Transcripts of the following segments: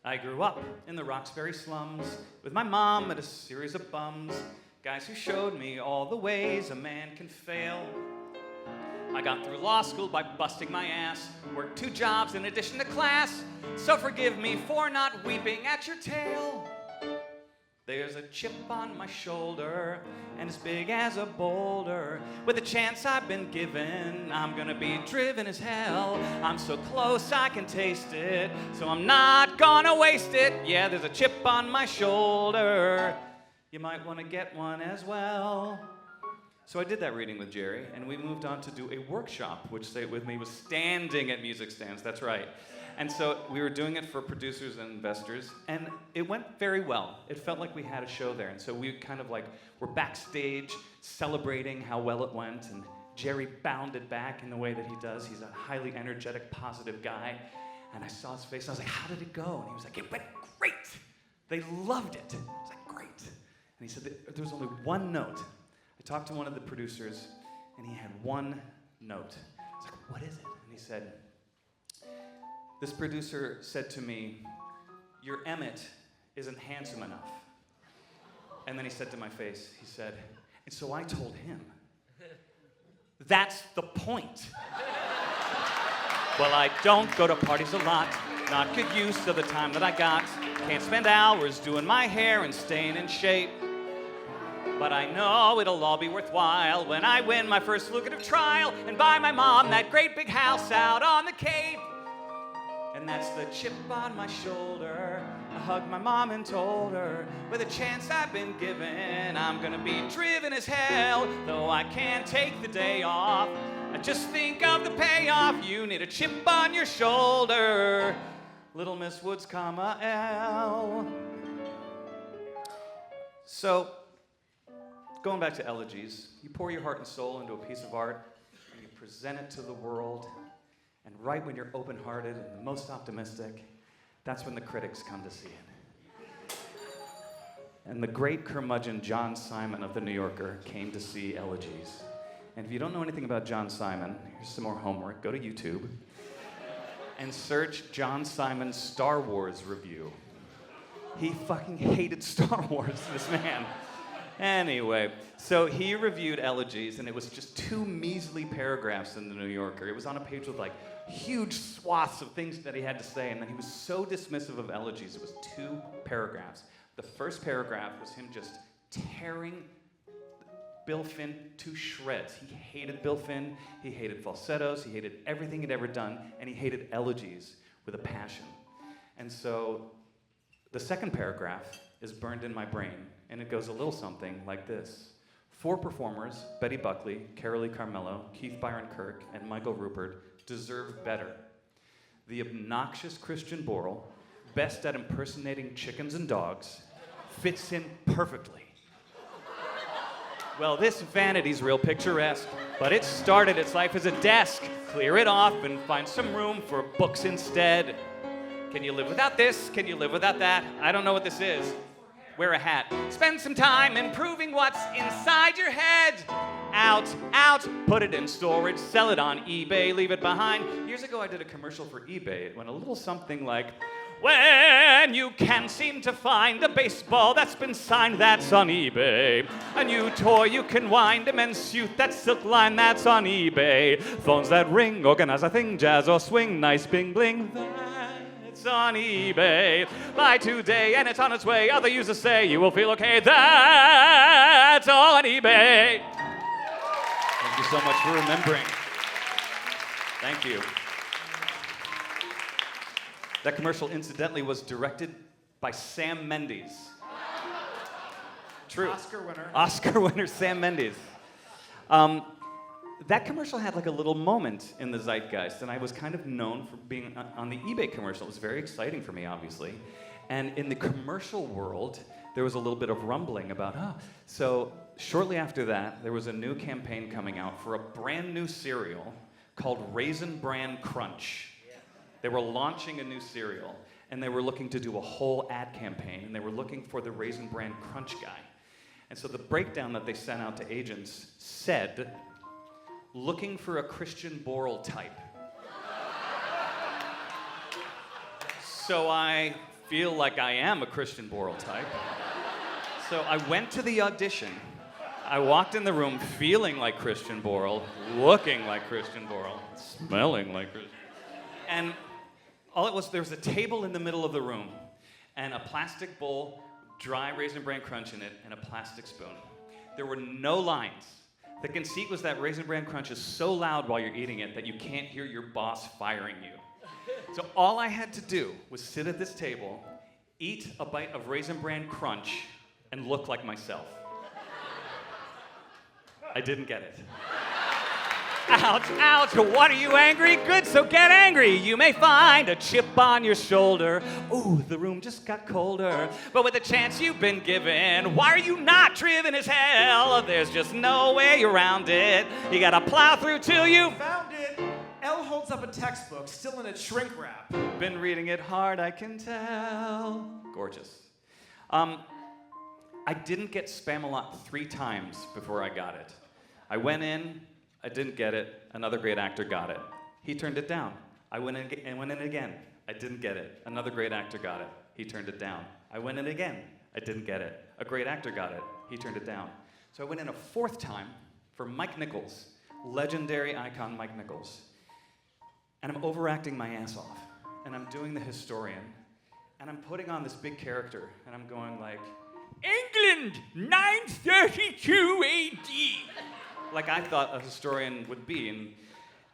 I grew up in the Roxbury slums with my mom and a series of bums, guys who showed me all the ways a man can fail. I got through law school by busting my ass, worked 2 jobs in addition to class, so forgive me for not weeping at your tale. There's a chip on my shoulder, and as big as a boulder. With the chance I've been given, I'm gonna be driven as hell. I'm so close I can taste it, so I'm not gonna waste it. Yeah, there's a chip on my shoulder. You might wanna get one as well. So I did that reading with Jerry, and we moved on to do a workshop, which, say it with me, was standing at music stands, that's right. And so we were doing it for producers and investors, and it went very well. It felt like we had a show there, and so we kind of like were backstage celebrating how well it went, and Jerry bounded back in the way that he does. He's a highly energetic, positive guy, and I saw his face, and I was like, how did it go? And he was like, it went great. They loved it. I was like, great. And he said that there was only one note. I talked to one of the producers, and he had one note. I was like, what is it? And he said, this producer said to me, your Emmett isn't handsome enough. And then he said to my face, he said, and so I told him, that's the point. Well, I don't go to parties a lot, not good use of the time that I got. Can't spend hours doing my hair and staying in shape. But I know it'll all be worthwhile when I win my first lucrative trial and buy my mom that great big house out on the Cape. And that's the chip on my shoulder. I hugged my mom and told her, with a chance I've been given, I'm gonna be driven as hell. Though I can't take the day off, I just think of the payoff. You need a chip on your shoulder. Little Miss Woods, comma, L. So, going back to elegies, you pour your heart and soul into a piece of art, and you present it to the world. And right when you're open-hearted and the most optimistic, that's when the critics come to see it. And the great curmudgeon John Simon of The New Yorker came to see Elegies. And if you don't know anything about John Simon, here's some more homework. Go to YouTube and search John Simon's Star Wars review. He fucking hated Star Wars, this man. Anyway, so he reviewed Elegies, and it was just 2 measly paragraphs in The New Yorker. It was on a page with like huge swaths of things that he had to say, and then he was so dismissive of Elegies, it was 2 paragraphs. The first paragraph was him just tearing Bill Finn to shreds. He hated Bill Finn, he hated Falsettos, he hated everything he'd ever done, and he hated Elegies with a passion. And so the second paragraph is burned in my brain. And it goes a little something like this. 4 performers, Betty Buckley, Carolee Carmello, Keith Byron Kirk, and Michael Rupert, deserve better. The obnoxious Christian Borle, best at impersonating chickens and dogs, fits in perfectly. Well, this vanity's real picturesque, but it started its life as a desk. Clear it off and find some room for books instead. Can you live without this? Can you live without that? I don't know what this is. Wear a hat. Spend some time improving what's inside your head. Out, out, put it in storage, sell it on eBay, leave it behind. Years ago I did a commercial for eBay. It went a little something like, when you can't seem to find a baseball that's been signed, that's on eBay. A new toy you can wind, a men's suit, that silk line, that's on eBay. Phones that ring, organize a thing, jazz or swing, nice bing bling, it's on eBay. Buy today and it's on its way. Other users say you will feel okay. That's on eBay. Thank you so much for remembering. Thank you. That commercial, incidentally, was directed by Sam Mendes. True. Oscar winner. Oscar winner Sam Mendes. That commercial had like a little moment in the zeitgeist, and I was kind of known for being on the eBay commercial. It was very exciting for me, obviously. And in the commercial world, there was a little bit of rumbling about, So shortly after that, there was a new campaign coming out for a brand new cereal called Raisin Bran Crunch. They were launching a new cereal, and they were looking to do a whole ad campaign, and they were looking for the Raisin Bran Crunch guy. And so the breakdown that they sent out to agents said, looking for a Christian Borle type. So I feel like I am a Christian Borle type. So I went to the audition. I walked in the room feeling like Christian Borle, looking like Christian Borle, smelling like Christian. And all it was, there was a table in the middle of the room and a plastic bowl, dry Raisin Bran Crunch in it, and a plastic spoon. There were no lines. The conceit was that Raisin Bran Crunch is so loud while you're eating it that you can't hear your boss firing you. So all I had to do was sit at this table, eat a bite of Raisin Bran Crunch, and look like myself. I didn't get it. Ouch, ouch, what are you angry? Good, so get angry. You may find a chip on your shoulder. Ooh, the room just got colder. But with the chance you've been given, why are you not driven as hell? There's just no way around it. You gotta plow through till you Found it. Elle holds up a textbook, still in its shrink wrap. been reading it hard, I can tell. Gorgeous. I didn't get Spamalot 3 times before I got it. I went in, I didn't get it. Another great actor got it. He turned it down. I went in again. I didn't get it. Another great actor got it. He turned it down. I went in again. I didn't get it. A great actor got it. He turned it down. So I went in a 4th time for Mike Nichols, legendary icon Mike Nichols. And I'm overacting my ass off. And I'm doing the historian. And I'm putting on this big character. And I'm going like, England, 932 A.D. Like I thought a historian would be.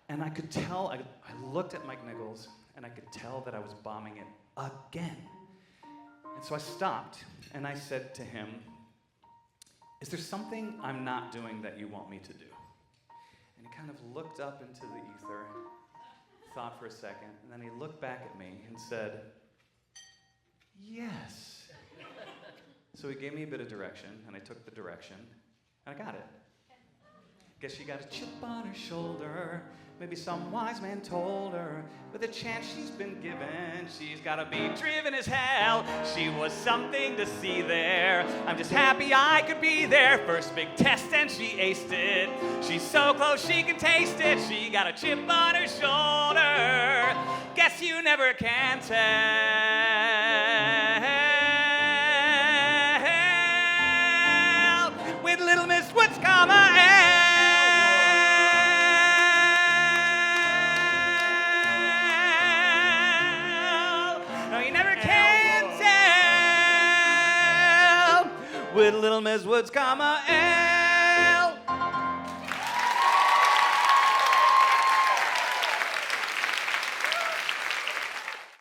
And I could tell, I looked at Mike Nichols, and I could tell that I was bombing it again. And so I stopped, and I said to him, is there something I'm not doing that you want me to do? And he kind of looked up into the ether, thought for a second, and then he looked back at me and said, yes. So he gave me a bit of direction, and I took the direction, and I got it. Guess she got a chip on her shoulder. Maybe some wise man told her. With a chance she's been given, she's gotta be driven as hell. She was something to see there. I'm just happy I could be there. First big test and she aced it. She's so close she can taste it. She got a chip on her shoulder. Guess you never can tell. With Little Miss What's Comma with Little Miss Woods, comma,